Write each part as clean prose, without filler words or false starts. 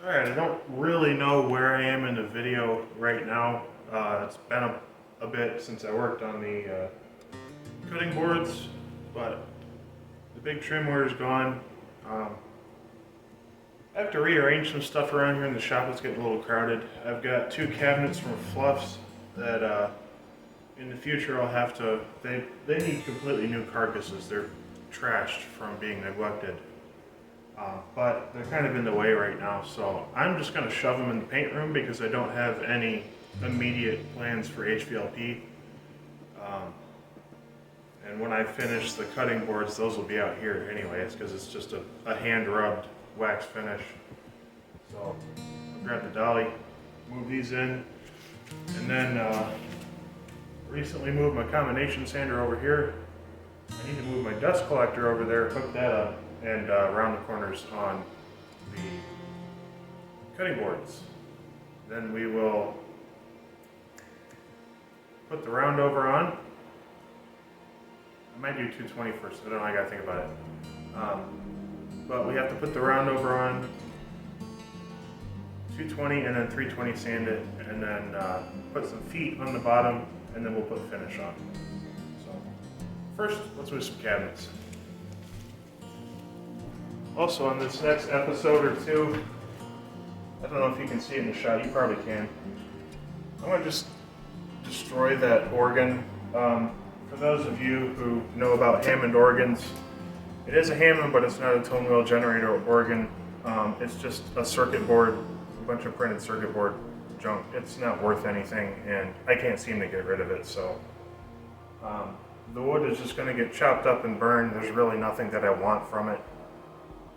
Alright, I don't really know where I am in the video right now. It's been a bit since I worked on the cutting boards, but the big trim wire is gone. I have to rearrange some stuff around here in the shop. It's getting a little crowded. I've got two cabinets from Fluffs that in the future I'll have to, they need completely new carcasses. They're trashed from being neglected. But they're kind of in the way right now, so I'm just going to shove them in the paint room because I don't have any immediate plans for HVLP. And when I finish the cutting boards, those will be out here anyways because it's just a hand-rubbed wax finish. So I'll grab the dolly, move these in, and then recently moved my combination sander over here. I need to move my dust collector over there, hook that up, and round the corners on the cutting boards. Then we will put the round over on. I might do 220 first, I don't know, I gotta think about it. But we have to put the round over on, 220 and then 320 sand it, and then put some feet on the bottom, and then we'll put finish on. So first, let's move some cabinets. Also, on this next episode or two, I don't know if you can see it in the shot, you probably can. I'm going to just destroy that organ. For those of you who know about Hammond organs, it is a Hammond, but it's not a tone wheel generator organ. It's just a circuit board, a bunch of printed circuit board junk. It's not worth anything, and I can't seem to get rid of it, so the wood is just going to get chopped up and burned. There's really nothing that I want from it.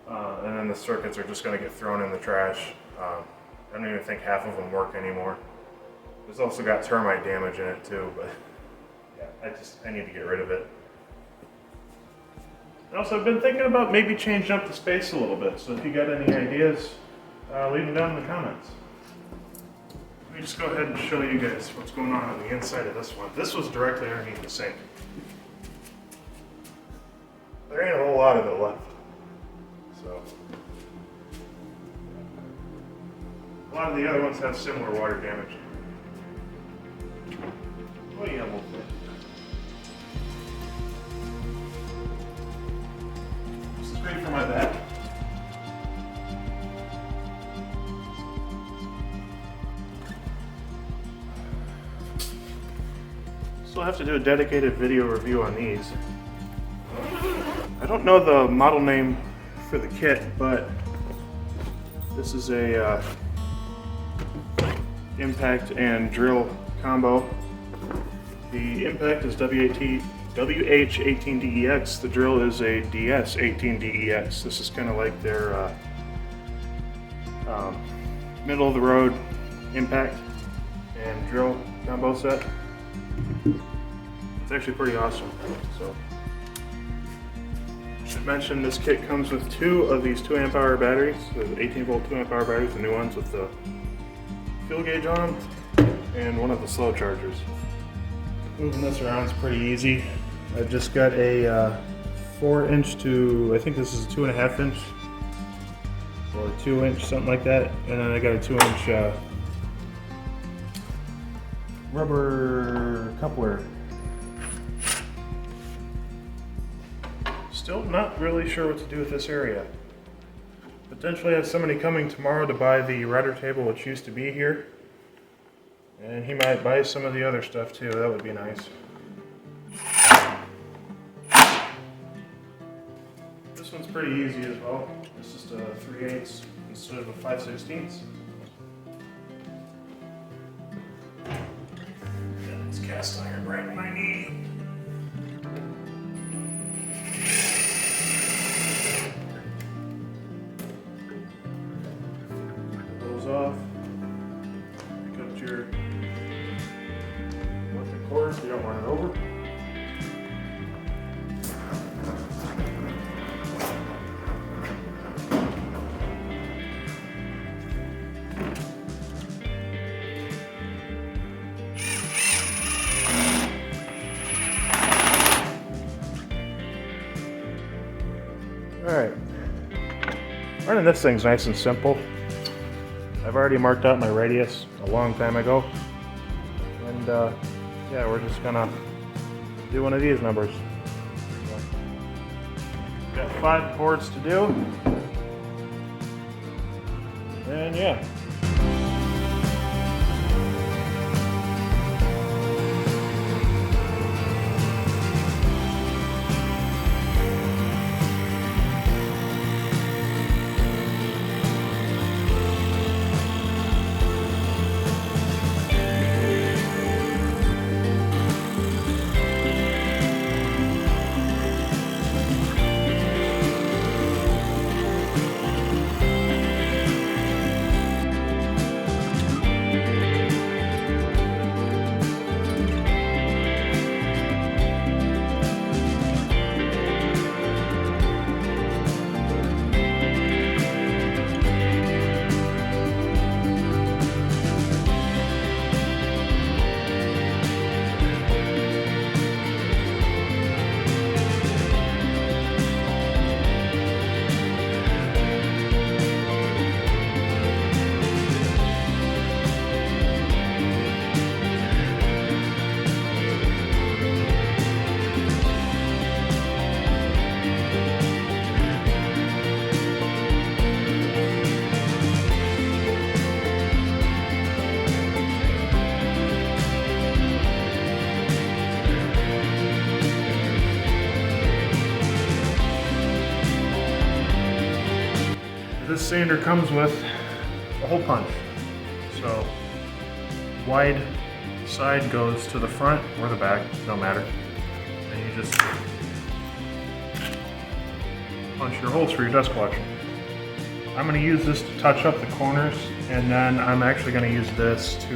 And then the circuits are just going to get thrown in the trash. I don't even think half of them work anymore. There's also got termite damage in it too, but yeah, I need to get rid of it. And also, I've been thinking about maybe changing up the space a little bit, so if you got any ideas, leave them down in the comments. Let me just go ahead and show you guys what's going on the inside of this one. This was directly underneath the sink. There ain't a whole lot of it left. So, a lot of the other ones have similar water damage. Oh yeah, we'll fit. This is great for my back. Still have to do a dedicated video review on these. I don't know the model name for the kit, but this is a impact and drill combo. The impact is WH18DEX. The drill is a DS18DEX. This is kind of like their middle of the road impact and drill combo set. It's actually pretty awesome. So, I should mention this kit comes with two of these 2 amp hour batteries, the 18 volt 2 amp hour batteries, the new ones with the fuel gauge on them, and one of the slow chargers. Moving this around is pretty easy. I've just got a 4-inch to, I think this is a 2.5 inch or 2-inch, something like that, and then I got a 2-inch rubber coupler. Still not really sure what to do with this area. Potentially have somebody coming tomorrow to buy the rudder table which used to be here. And he might buy some of the other stuff too, that would be nice. This one's pretty easy as well. It's just a 3/8 instead of a 5/16. And it's cast iron right in my knee. Off. Pick up your electric cord so you don't run it over. Alright. Running this thing's nice and simple. I've already marked out my radius a long time ago. And yeah, we're just gonna do one of these numbers. Got 5 boards to do. And yeah. This sander comes with a hole punch. So wide side goes to the front or the back, no matter. And you just punch your holes for your dust collection. I'm going to use this to touch up the corners, and then I'm actually going to use this to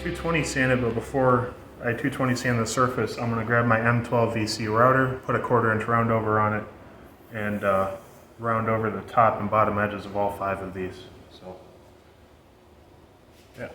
220 sand it, but before I 220 sand the surface, I'm going to grab my M12 VC router, put a 1/4 inch round over on it, and round over the top and bottom edges of all 5 of these. So, yeah.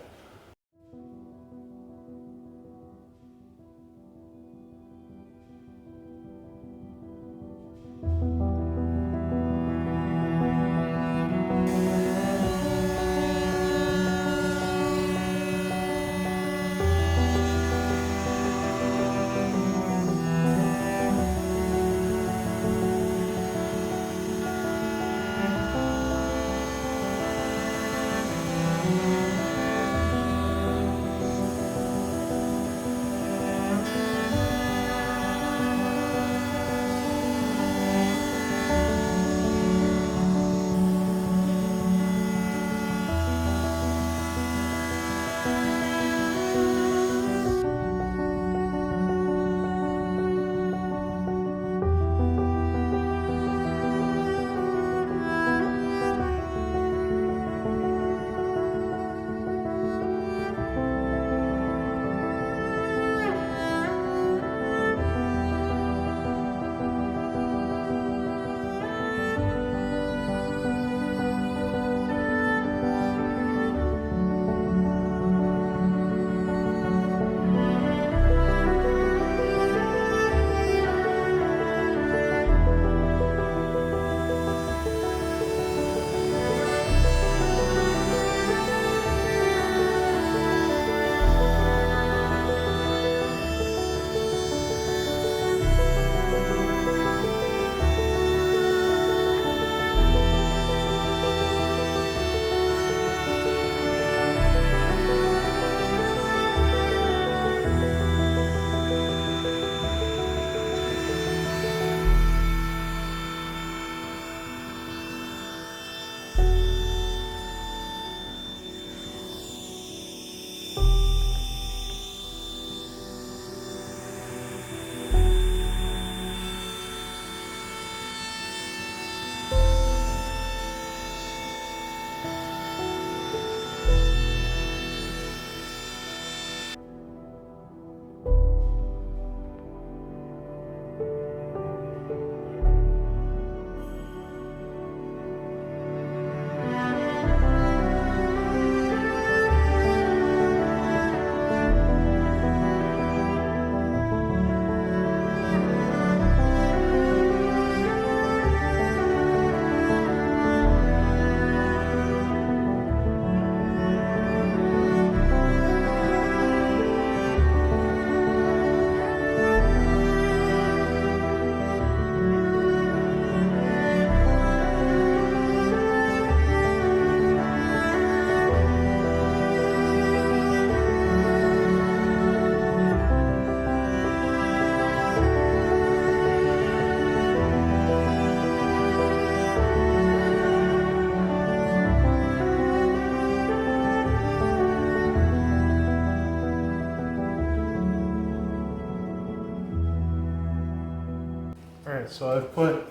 Alright, so I've put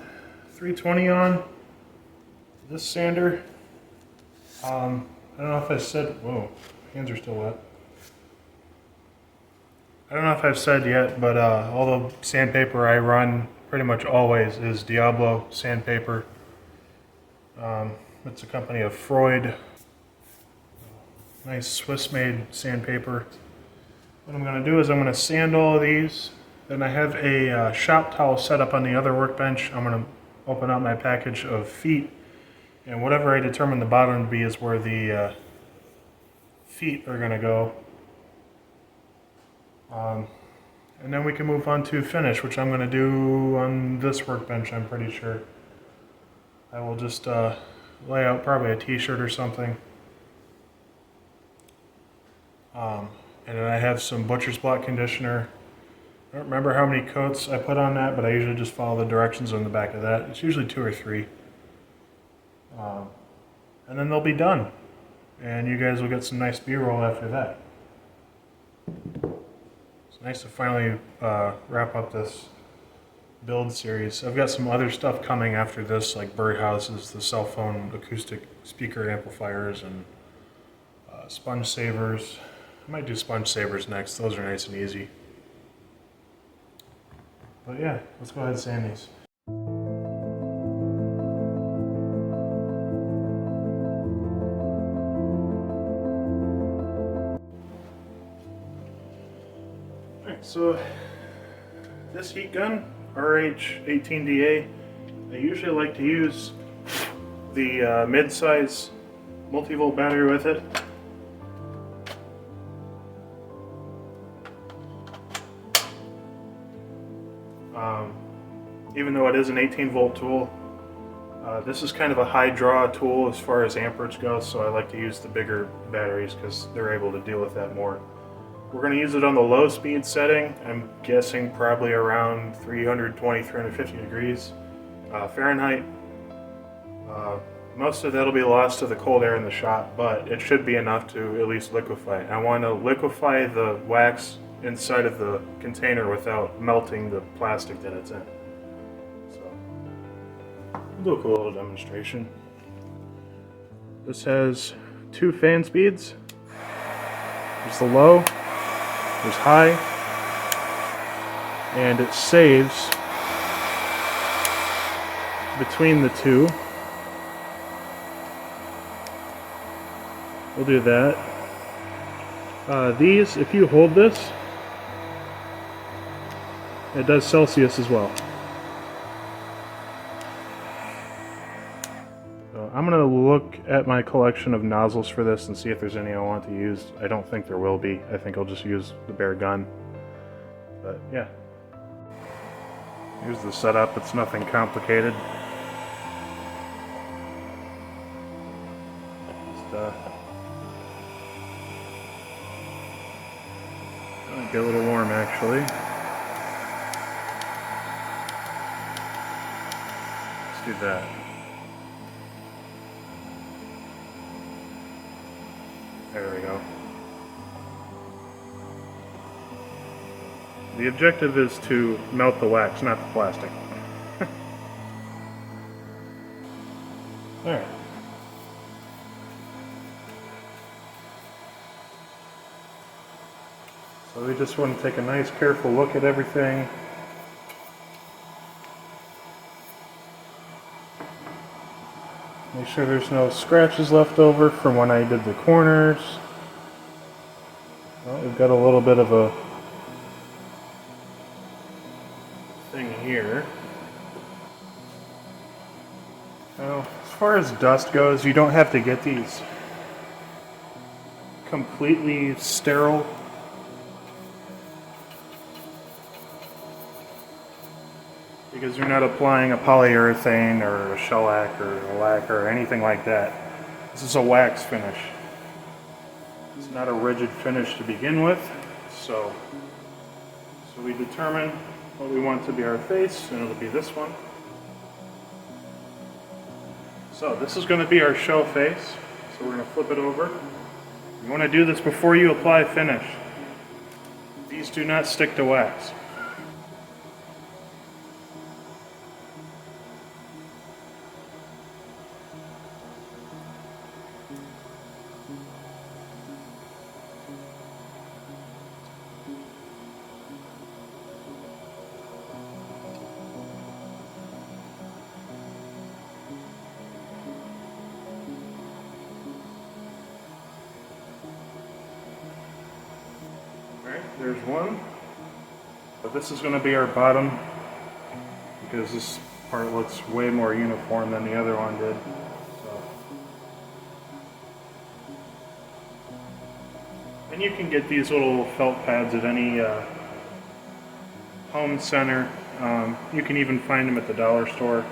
320 on this sander. I don't know if I said, whoa, hands are still wet. I don't know if I've said yet, but all the sandpaper I run pretty much always is Diablo sandpaper. It's a company of Freud. Nice Swiss-made sandpaper. What I'm going to do is I'm going to sand all of these. Then I have a shop towel set up on the other workbench. I'm going to open up my package of feet. And whatever I determine the bottom to be is where the feet are going to go. And then we can move on to finish, which I'm going to do on this workbench, I'm pretty sure. I will just lay out probably a t-shirt or something. And then I have some Butcher's Block conditioner. I don't remember how many coats I put on that, but I usually just follow the directions on the back of that. It's usually 2 or 3. And then they'll be done. And you guys will get some nice B-roll after that. It's nice to finally wrap up this build series. I've got some other stuff coming after this, like birdhouses, the cell phone acoustic speaker amplifiers, and sponge savers. I might do sponge savers next. Those are nice and easy. But yeah, let's go ahead and sand these. Alright, so this heat gun, RH18DA, I usually like to use the mid-size multi-volt battery with it. Even though it is an 18-volt tool, this is kind of a high draw tool as far as amperage goes, so I like to use the bigger batteries because they're able to deal with that more. We're going to use it on the low speed setting. I'm guessing probably around 320, 350 degrees Fahrenheit. Most of that will be lost to the cold air in the shop, but it should be enough to at least liquefy. I want to liquefy the wax inside of the container without melting the plastic that it's in. So, we'll do a cool little demonstration. This has 2 fan speeds. There's the low, there's high, and it saves between the two. We'll do that. These, if you hold this, it does Celsius as well. So I'm going to look at my collection of nozzles for this and see if there's any I want to use. I don't think there will be. I think I'll just use the bare gun. But yeah. Here's the setup. It's nothing complicated. Just get a little warm actually. Let's do that. There we go. The objective is to melt the wax, not the plastic. Alright. So we just want to take a nice careful look at everything. Make sure there's no scratches left over from when I did the corners. Well, we've got a little bit of a thing here. Now, as far as dust goes, you don't have to get these completely sterile. Because you're not applying a polyurethane or a shellac or a lacquer or anything like that. This is a wax finish. It's not a rigid finish to begin with. So we determine what we want to be our face, and it'll be this one. So this is going to be our show face. So we're going to flip it over. You want to do this before you apply finish. These do not stick to wax. Alright, there's one. But this is going to be our bottom because this part looks way more uniform than the other one did. So. And you can get these little felt pads at any home center. You can even find them at the dollar store.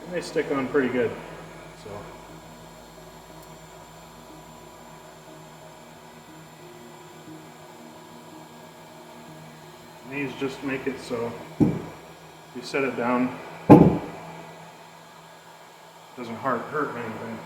And they stick on pretty good. So. These just make it so you set it down, it doesn't hurt anything.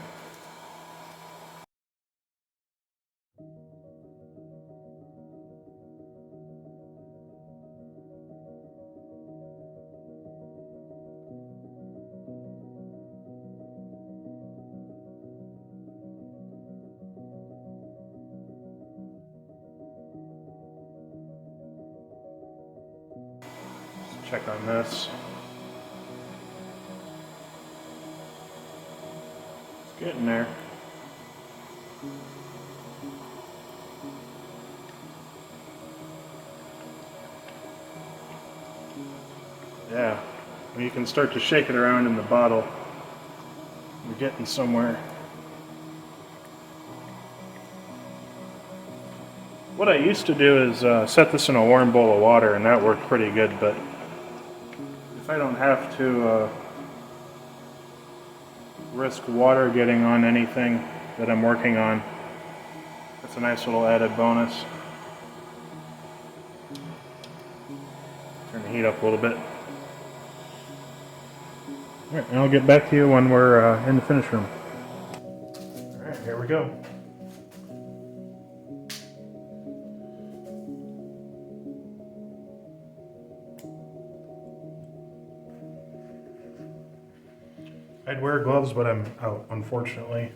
Check on this. It's getting there. Yeah, you can start to shake it around in the bottle. You're getting somewhere. What I used to do is set this in a warm bowl of water, and that worked pretty good, but if I don't have to risk water getting on anything that I'm working on, that's a nice little added bonus. Turn the heat up a little bit. Alright, and I'll get back to you when we're in the finish room. Alright, here we go. I'd wear gloves, but I'm out, unfortunately.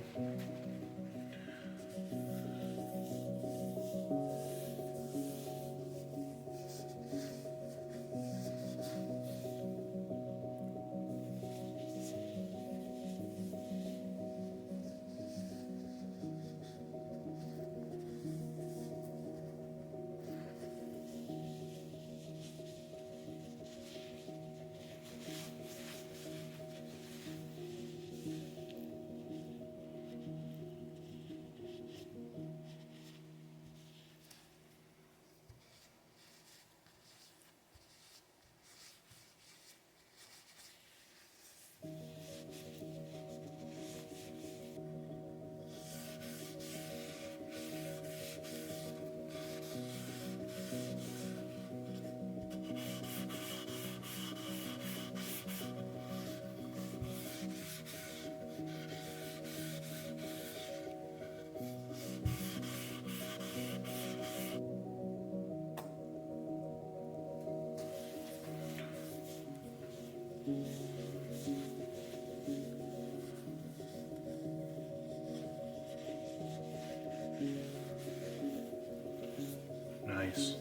Nice.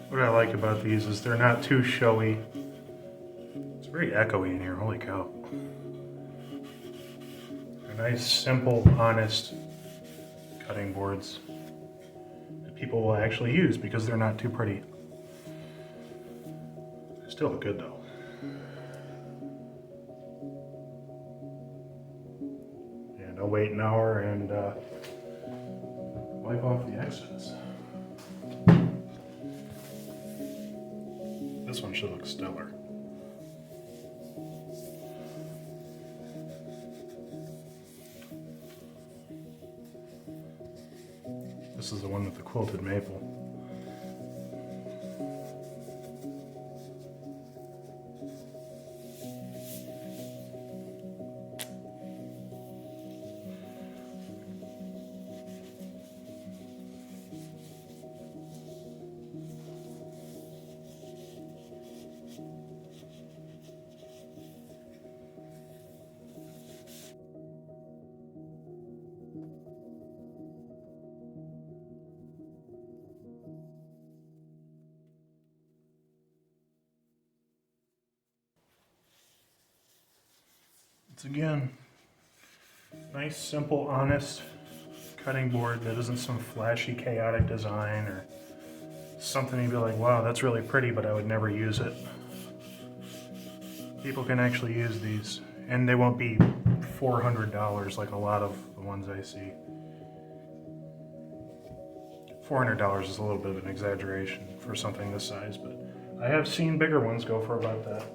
What I like about these is they're not too showy. It's very echoey in here, holy cow. They're nice, simple, honest cutting boards that people will actually use because they're not too pretty. They still look good though. And I'll wait an hour and wipe off the excess. This one should look stellar. This is the one with the quilted maple. It's again, nice, simple, honest cutting board that isn't some flashy, chaotic design or something you'd be like, wow, that's really pretty, but I would never use it. People can actually use these, and they won't be $400 like a lot of the ones I see. $400 is a little bit of an exaggeration for something this size, but I have seen bigger ones go for about that.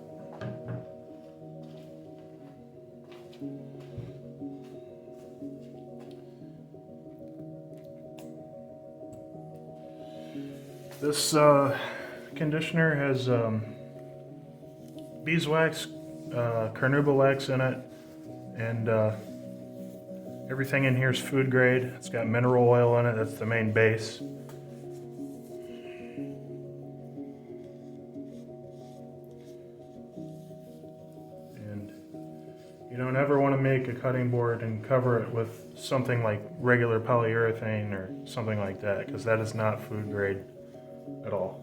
This conditioner has beeswax, carnauba in it, and everything in here is food grade. It's got mineral oil in it, that's the main base. And you don't ever want to make a cutting board and cover it with something like regular polyurethane or something like that, because that is not food grade at all.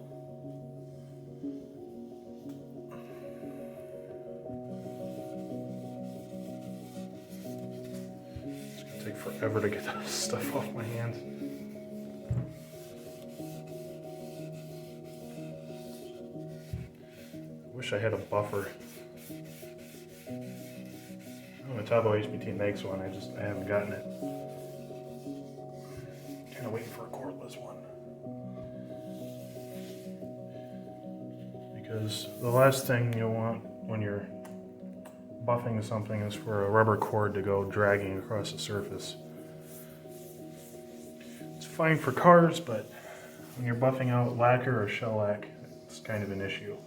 It's gonna take forever to get this stuff off my hands. I wish I had a buffer. Oh, Metabo HBT makes one, I haven't gotten it. Kind of waiting for a cordless one. Because the last thing you'll want when you're buffing something is for a rubber cord to go dragging across the surface. It's fine for cars, but when you're buffing out lacquer or shellac, it's kind of an issue.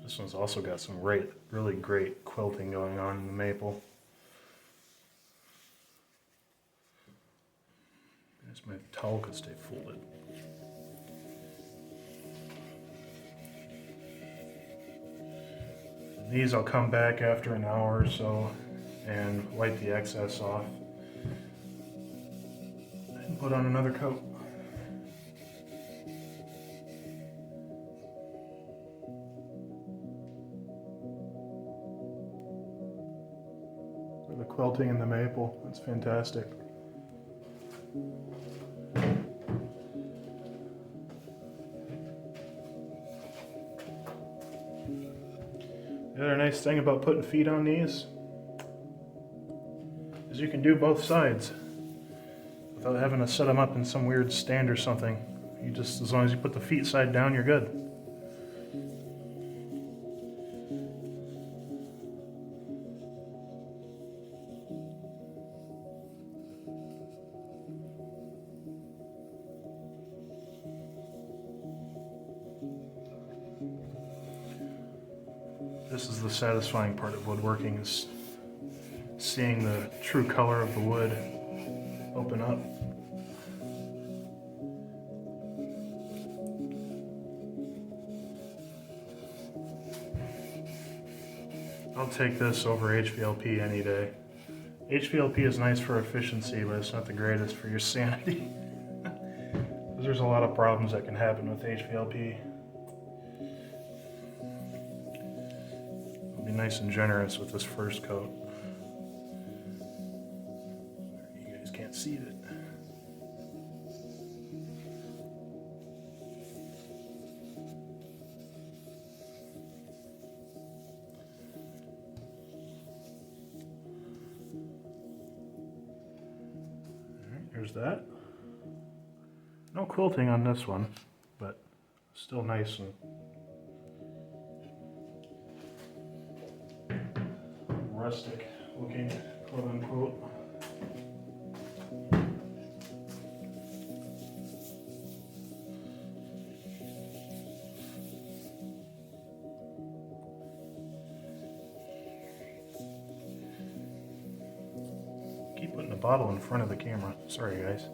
This one's also got some really great quilting going on in the maple. My towel could stay folded. And these I'll come back after an hour or so and wipe the excess off and put on another coat. The quilting in the maple, it's fantastic. The other nice thing about putting feet on these is you can do both sides without having to set them up in some weird stand or something. You just, as long as you put the feet side down, you're good. This is the satisfying part of woodworking, is seeing the true color of the wood open up. I'll take this over HVLP any day. HVLP is nice for efficiency, but it's not the greatest for your sanity. There's a lot of problems that can happen with HVLP. I'll be nice and generous with this first coat. You guys can't see it. There's that. No quilting on this one, but still nice and rustic looking, quote unquote. Keep putting the bottle in front of the camera. Sorry, guys.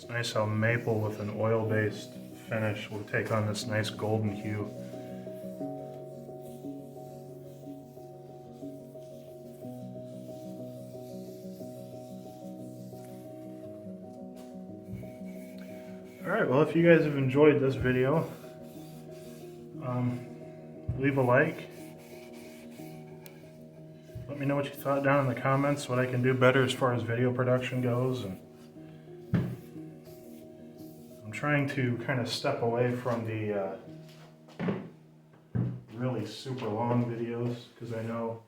It's nice how maple with an oil-based finish will take on this nice golden hue. Alright, well, if you guys have enjoyed this video, leave a like. Let me know what you thought down in the comments, what I can do better as far as video production goes. And I'm trying to kind of step away from the really super long videos, because I know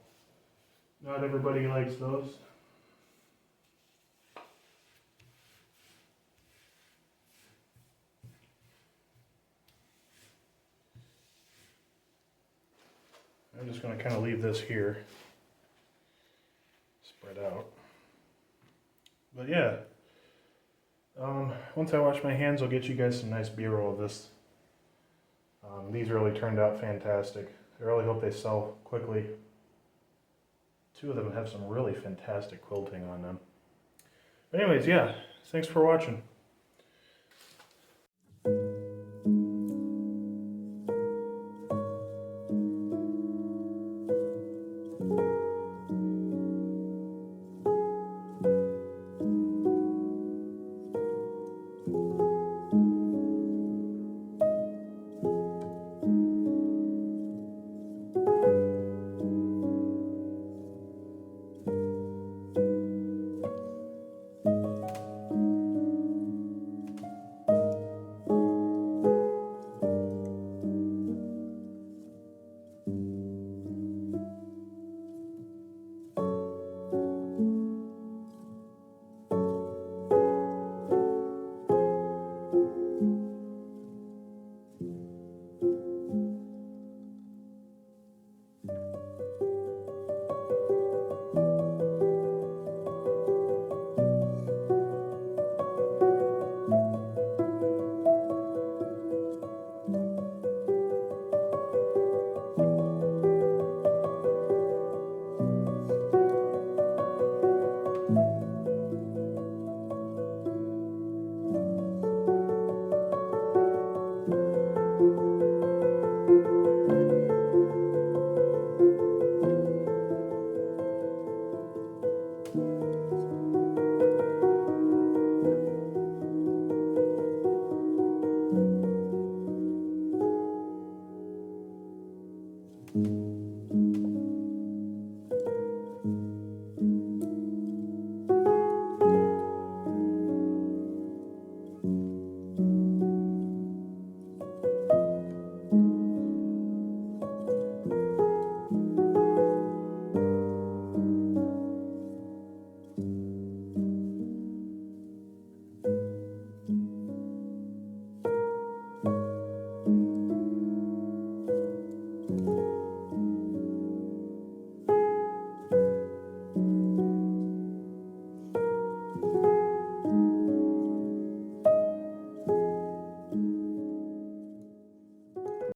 not everybody likes those. I'm just going to kind of leave this here, spread out. But yeah, once I wash my hands, I'll get you guys some nice B-roll of this. These really turned out fantastic. I really hope they sell quickly. Two of them have some really fantastic quilting on them. But anyways, yeah, thanks for watching.